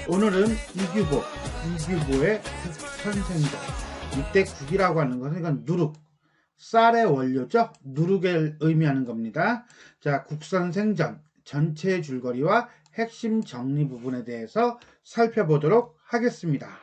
오늘은 이규보의 국선생전. 이때 국이라고 하는 것은 이건 누룩, 쌀의 원료죠. 누룩을 의미하는 겁니다. 자, 국선생전 전체 줄거리와 핵심 정리 부분에 대해서 살펴보도록 하겠습니다.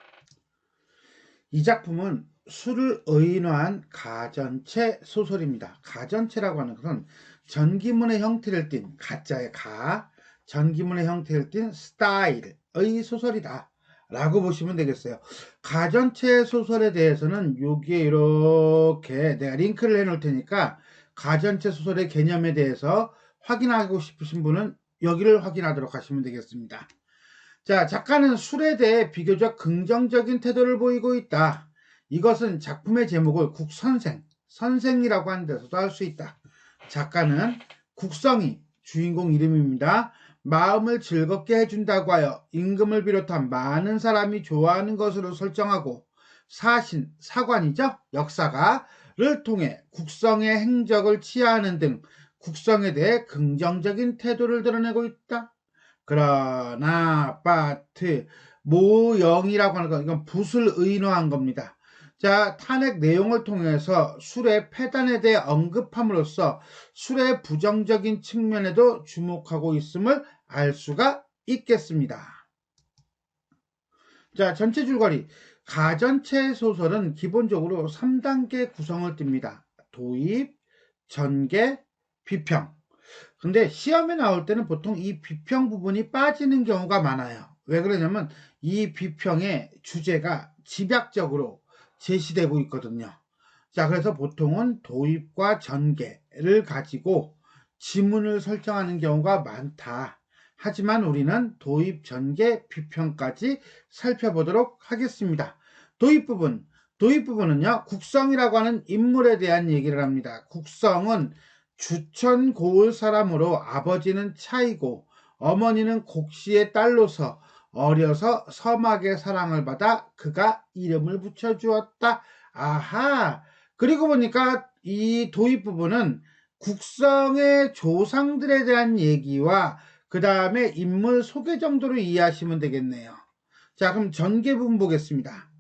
이 작품은 수를 의인화한 가전체 소설입니다. 가전체라고 하는 것은 전기문의 형태를 띤 가짜의 가, 전기문의 형태를 띤 스타일의 소설이다 라고 보시면 되겠어요. 가전체 소설에 대해서는 여기에 이렇게 내가 링크를 해 놓을 테니까 가전체 소설의 개념에 대해서 확인하고 싶으신 분은 여기를 확인하도록 하시면 되겠습니다. 자, 작가는 술에 대해 비교적 긍정적인 태도를 보이고 있다. 이것은 작품의 제목을 국선생, 선생이라고 하는 데서도 할 수 있다. 작가는 국성이 주인공 이름입니다. 마음을 즐겁게 해준다고 하여 임금을 비롯한 많은 사람이 좋아하는 것으로 설정하고 사신, 사관이죠. 역사가를 통해 국성의 행적을 치하하는 등 국성에 대해 긍정적인 태도를 드러내고 있다. 그러나 파트 모영이라고 하는 건 이건 붓을 의인화한 겁니다. 자, 탄핵 내용을 통해서 술의 폐단에 대해 언급함으로써 술의 부정적인 측면에도 주목하고 있음을 알 수가 있겠습니다. 자, 전체 줄거리. 가전체 소설은 기본적으로 3단계 구성을 띱니다. 도입, 전개, 비평. 근데 시험에 나올 때는 보통 이 비평 부분이 빠지는 경우가 많아요. 왜 그러냐면 이 비평의 주제가 집약적으로 제시되고 있거든요. 자, 그래서 보통은 도입과 전개를 가지고 지문을 설정하는 경우가 많다. 하지만 우리는 도입, 전개, 비평까지 살펴보도록 하겠습니다. 도입 부분은요, 국성이라고 하는 인물에 대한 얘기를 합니다. 국성은 주천 고을 사람으로 아버지는 차이고 어머니는 곡씨의 딸로서 어려서 섬하게 사랑을 받아 그가 이름을 붙여주었다. 아하. 그리고 보니까 이 도입 부분은 국성의 조상들에 대한 얘기와 그 다음에 인물 소개 정도로 이해하시면 되겠네요. 자, 그럼 전개 부분 보겠습니다.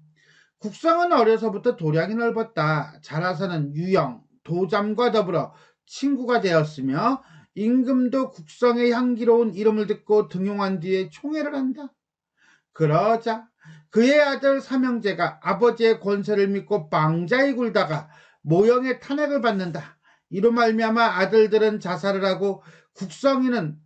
국성은 어려서부터 도량이 넓었다. 자라서는 유영, 도잠과 더불어 친구가 되었으며 임금도 국성의 향기로운 이름을 듣고 등용한 뒤에 총애를 한다. 그러자 그의 아들 삼형제가 아버지의 권세를 믿고 방자히 굴다가 모형의 탄핵을 받는다. 이로 말미암아 아들들은 자살을 하고 국성은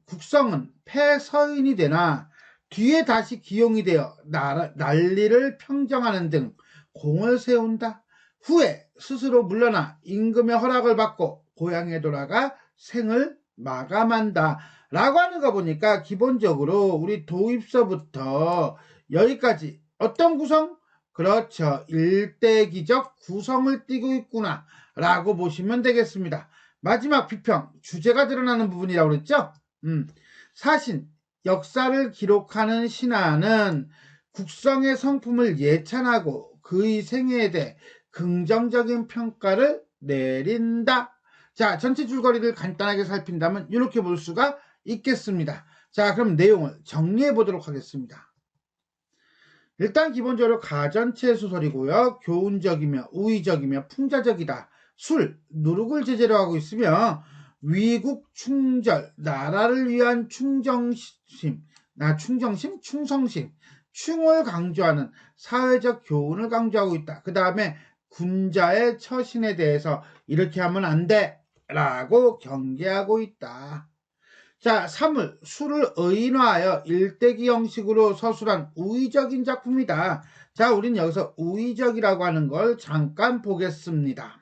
폐서인이 되나 뒤에 다시 기용이 되어 난리를 평정하는 등 공을 세운다. 후에 스스로 물러나 임금의 허락을 받고 고향에 돌아가 생을 마감한다 라고 하는 거 보니까 기본적으로 우리 도입서부터 여기까지 어떤 구성? 그렇죠. 일대기적 구성을 띠고 있구나 라고 보시면 되겠습니다. 마지막 비평, 주제가 드러나는 부분이라고 그랬죠? 사신, 역사를 기록하는 신하는 국성의 성품을 예찬하고 그의 생애에 대해 긍정적인 평가를 내린다. 자, 전체 줄거리를 간단하게 살핀다면 이렇게 볼 수가 있겠습니다. 자, 그럼 내용을 정리해 보도록 하겠습니다. 일단 기본적으로 가전체 소설이고요. 교훈적이며 우의적이며 풍자적이다. 술, 누룩을 제재로 하고 있으며 위국 충절, 나라를 위한 충성심, 충을 강조하는 사회적 교훈을 강조하고 있다. 그 다음에 군자의 처신에 대해서 이렇게 하면 안 돼 라고 경계하고 있다. 자, 사물, 술을 의인화하여 일대기 형식으로 서술한 우의적인 작품이다. 자, 우린 여기서 우의적이라고 하는 걸 잠깐 보겠습니다.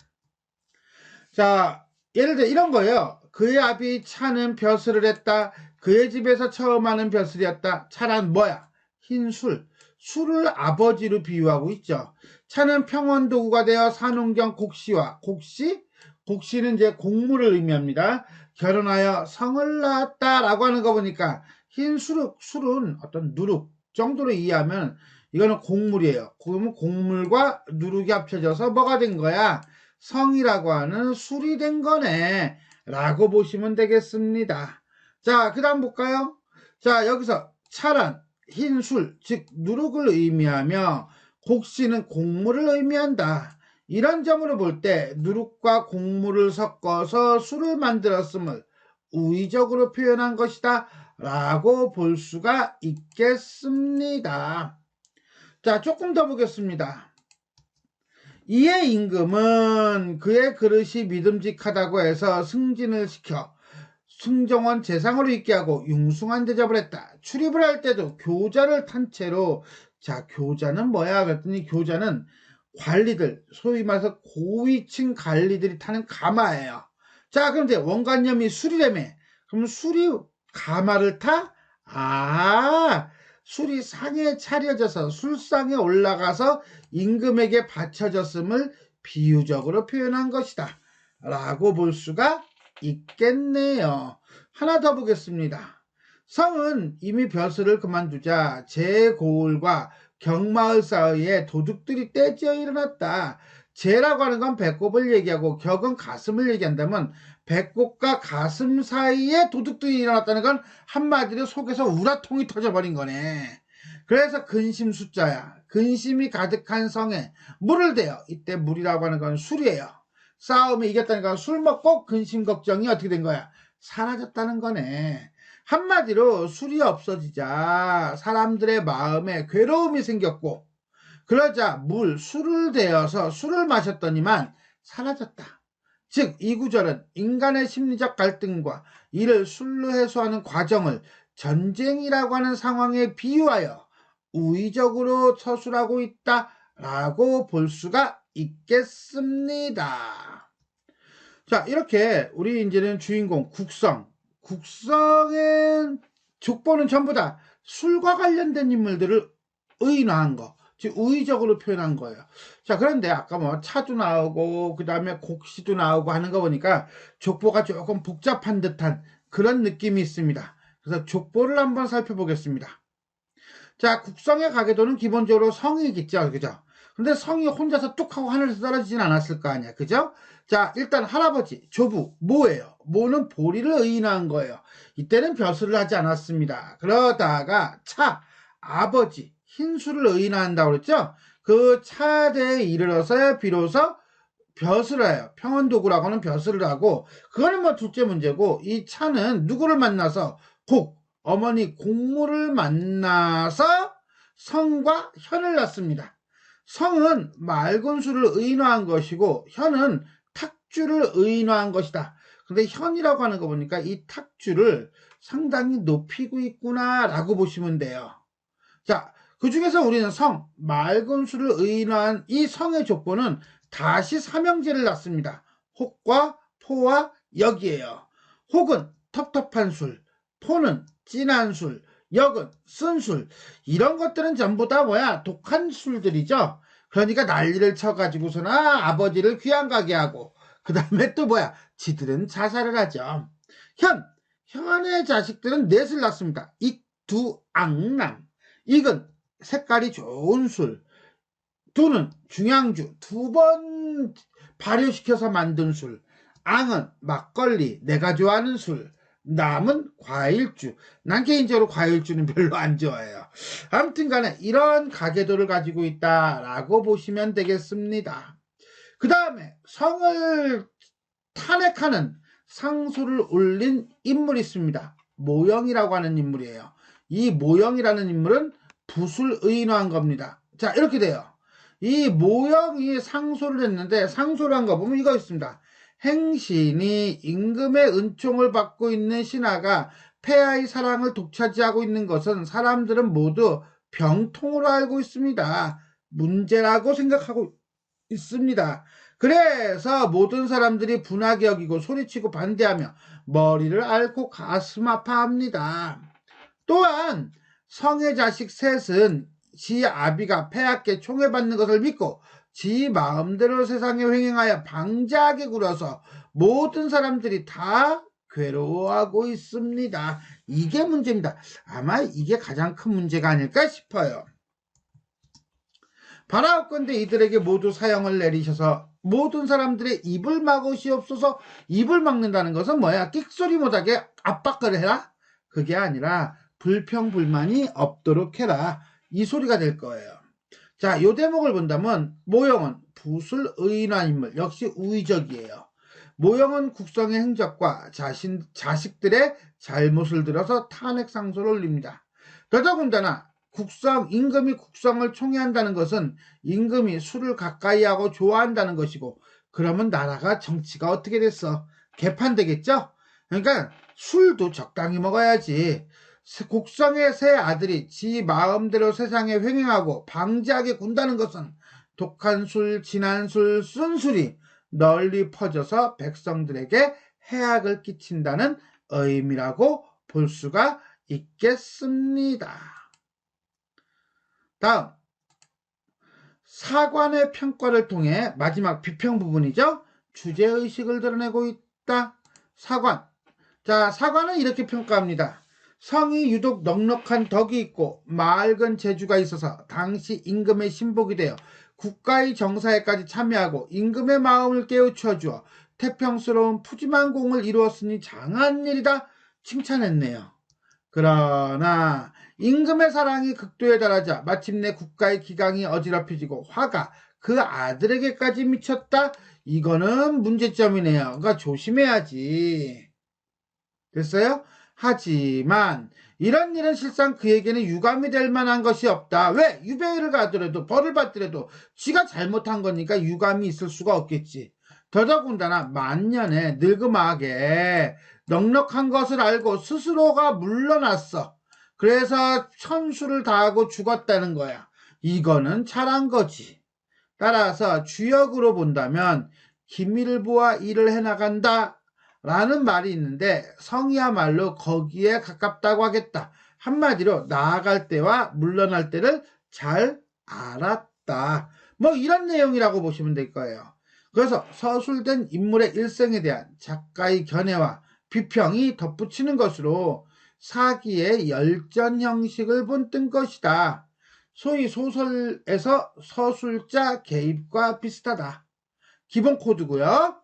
자, 예를 들어 이런 거예요. 그의 아비 차는 벼슬을 했다. 그의 집에서 처음 하는 벼슬이었다. 차란 뭐야? 흰술. 술을 아버지로 비유하고 있죠. 차는 평원도구가 되어 산홍경 곡씨와 곡씨는 이제 곡물을 의미합니다. 결혼하여 성을 낳았다라고 하는 거 보니까 술은 어떤 누룩 정도로 이해하면 이거는 곡물이에요. 그러면 곡물과 누룩이 합쳐져서 뭐가 된 거야? 성이라고 하는 술이 된 거네 라고 보시면 되겠습니다. 자, 그 다음 볼까요? 자, 여기서 차란 흰술, 즉 누룩을 의미하며 곡씨는 곡물을 의미한다. 이런 점으로 볼 때 누룩과 곡물을 섞어서 술을 만들었음을 우의적으로 표현한 것이다 라고 볼 수가 있겠습니다. 자, 조금 더 보겠습니다. 이에 임금은 그의 그릇이 믿음직하다고 해서 승진을 시켜 승정원 재상으로 있게 하고 융숭한 대접을 했다. 출입을 할 때도 교자를 탄 채로, 자, 교자는 뭐야? 그랬더니 교자는 관리들, 소위 말해서 고위층 관리들이 타는 가마예요. 자, 그럼 이제 원관념이 술이라며. 그럼 술이 가마를 타? 술이 상에 차려져서 술상에 올라가서 임금에게 바쳐졌음을 비유적으로 표현한 것이다 라고 볼 수가 있겠네요. 하나 더 보겠습니다. 성은 이미 벼슬을 그만두자 제고을과 경마을 사이에 도둑들이 떼지어 일어났다. 제라고 하는 건 배꼽을 얘기하고 격은 가슴을 얘기한다면 배꼽과 가슴 사이에 도둑들이 일어났다는 건 한마디로 속에서 우라통이 터져버린 거네. 그래서 근심 숫자야. 근심이 가득한 성에 물을 대요. 이때 물이라고 하는 건 술이에요. 싸움에 이겼다니까 술 먹고 근심 걱정이 어떻게 된 거야? 사라졌다는 거네. 한마디로 술이 없어지자 사람들의 마음에 괴로움이 생겼고 그러자 술을 대어서 술을 마셨더니만 사라졌다. 즉 이 구절은 인간의 심리적 갈등과 이를 술로 해소하는 과정을 전쟁이라고 하는 상황에 비유하여 우의적으로 서술하고 있다라고 볼 수가 있겠습니다. 자, 이렇게 우리 이제는 주인공 국성의 족보는 전부 다 술과 관련된 인물들을 의인화한 거, 즉 우의적으로 표현한 거예요. 자, 그런데 아까 뭐 차도 나오고 그 다음에 곡시도 나오고 하는 거 보니까 족보가 조금 복잡한 듯한 그런 느낌이 있습니다. 그래서 족보를 한번 살펴보겠습니다. 자, 국성의 가계도는 기본적으로 성이겠죠, 그죠? 근데 성이 혼자서 뚝 하고 하늘에서 떨어지진 않았을 거 아니야, 그죠? 자, 일단 할아버지, 조부, 모예요. 모는 보리를 의인화한 거예요. 이때는 벼슬을 하지 않았습니다. 그러다가 아버지, 흰술을 의인화한다고 그랬죠? 그 차대에 이르러서 비로소 벼슬을 해요. 평원도구라고 하는 벼슬을 하고, 그거는 뭐 둘째 문제고, 이 차는 누구를 만나서 어머니 곡물을 만나서 성과 현을 낳습니다. 성은 맑은 술을 의인화한 것이고 현은 탁주를 의인화한 것이다. 근데 현이라고 하는 거 보니까 이 탁주를 상당히 높이고 있구나 라고 보시면 돼요. 자, 그 중에서 우리는 맑은 술을 의인화한 이 성의 족보는 다시 삼형제를 낳습니다. 혹과 포와 역이에요. 혹은 텁텁한 술, 포는 진한 술, 역은 쓴 술, 이런 것들은 전부 다 독한 술들이죠. 그러니까 난리를 쳐가지고서나 아버지를 귀양 가게 하고 그 다음에 또 지들은 자살을 하죠. 현의 자식들은 넷을 낳습니다. 익두앙남. 익은 색깔이 좋은 술, 두는 중양주 2번 발효시켜서 만든 술, 앙은 막걸리 내가 좋아하는 술, 남은 과일주. 난 개인적으로 과일주는 별로 안 좋아해요. 아무튼 간에 이런 가계도를 가지고 있다라고 보시면 되겠습니다. 그 다음에 성을 탄핵하는 상소를 올린 인물이 있습니다. 모영이라고 하는 인물이에요. 이 모영이라는 인물은 붓을 의인화한 겁니다. 자, 이렇게 돼요. 이 모영이 상소를 했는데 상소를 한 거 보면 이거 있습니다. 행신이 임금의 은총을 받고 있는 신하가 폐하의 사랑을 독차지하고 있는 것은 사람들은 모두 병통으로 알고 있습니다. 문제라고 생각하고 있습니다. 그래서 모든 사람들이 분하게 여기고 소리치고 반대하며 머리를 앓고 가슴 아파합니다. 또한 성의 자식 셋은 지 아비가 폐하께 총애받는 것을 믿고 지 마음대로 세상에 횡행하여 방자하게 굴어서 모든 사람들이 다 괴로워하고 있습니다. 이게 문제입니다. 아마 이게 가장 큰 문제가 아닐까 싶어요. 바라옵건대 이들에게 모두 사형을 내리셔서 모든 사람들의 입을 막으시옵소서. 입을 막는다는 것은 끽소리 못하게 압박을 해라? 그게 아니라 불평불만이 없도록 해라. 이 소리가 될 거예요. 자, 요 대목을 본다면 모형은 부술 의인화 인물, 역시 우의적이에요. 모형은 국성의 행적과 자식들의 잘못을 들어서 탄핵상소를 올립니다. 더더군다나 임금이 국성을 총애한다는 것은 임금이 술을 가까이 하고 좋아한다는 것이고, 그러면 나라가 정치가 어떻게 됐어? 개판되겠죠? 그러니까 술도 적당히 먹어야지. 국성의 세 아들이 지 마음대로 세상에 횡행하고 방지하게 군다는 것은 독한 술, 진한 술, 쓴 술이 널리 퍼져서 백성들에게 해악을 끼친다는 의미라고 볼 수가 있겠습니다. 다음, 사관의 평가를 통해 마지막 비평 부분이죠. 주제의식을 드러내고 있다. 사관. 자, 사관은 이렇게 평가합니다. 성이 유독 넉넉한 덕이 있고 맑은 재주가 있어서 당시 임금의 신복이 되어 국가의 정사에까지 참여하고 임금의 마음을 깨우쳐 주어 태평스러운 푸짐한 공을 이루었으니 장한 일이다 칭찬했네요. 그러나 임금의 사랑이 극도에 달하자 마침내 국가의 기강이 어지럽혀지고 화가 그 아들에게까지 미쳤다. 이거는 문제점이네요. 그러니까 조심해야지. 됐어요? 하지만 이런 일은 실상 그에게는 유감이 될 만한 것이 없다. 왜? 유배를 가더라도 벌을 받더라도 지가 잘못한 거니까 유감이 있을 수가 없겠지. 더더군다나 만년에 늙음하게 넉넉한 것을 알고 스스로가 물러났어. 그래서 천수를 다하고 죽었다는 거야. 이거는 잘한 거지. 따라서 주역으로 본다면 기밀을 보아 일을 해나간다 라는 말이 있는데 성이야말로 거기에 가깝다고 하겠다. 한마디로 나아갈 때와 물러날 때를 잘 알았다. 뭐 이런 내용이라고 보시면 될 거예요. 그래서 서술된 인물의 일생에 대한 작가의 견해와 비평이 덧붙이는 것으로 사기의 열전 형식을 본뜬 것이다. 소위 소설에서 서술자 개입과 비슷하다. 기본 코드고요.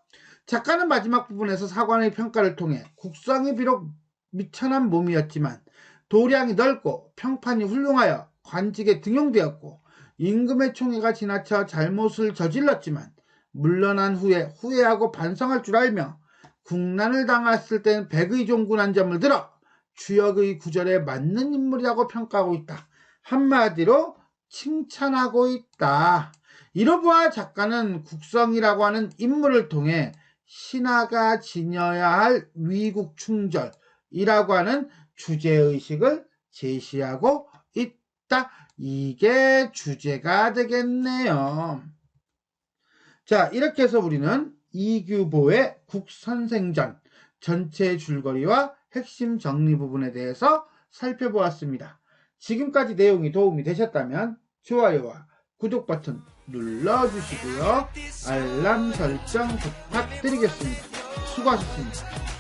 작가는 마지막 부분에서 사관의 평가를 통해 국성이 비록 미천한 몸이었지만 도량이 넓고 평판이 훌륭하여 관직에 등용되었고 임금의 총애가 지나쳐 잘못을 저질렀지만 물러난 후에 후회하고 반성할 줄 알며 국난을 당했을 땐 백의 종군한 점을 들어 주역의 구절에 맞는 인물이라고 평가하고 있다. 한마디로 칭찬하고 있다. 이로보아 작가는 국성이라고 하는 인물을 통해 신하가 지녀야 할 위국충절이라고 하는 주제의식을 제시하고 있다. 이게 주제가 되겠네요. 자, 이렇게 해서 우리는 이규보의 국선생전 전체 줄거리와 핵심 정리 부분에 대해서 살펴보았습니다. 지금까지 내용이 도움이 되셨다면 좋아요와 구독 버튼 눌러주시고요. 알람 설정 부탁드리겠습니다. 수고하셨습니다.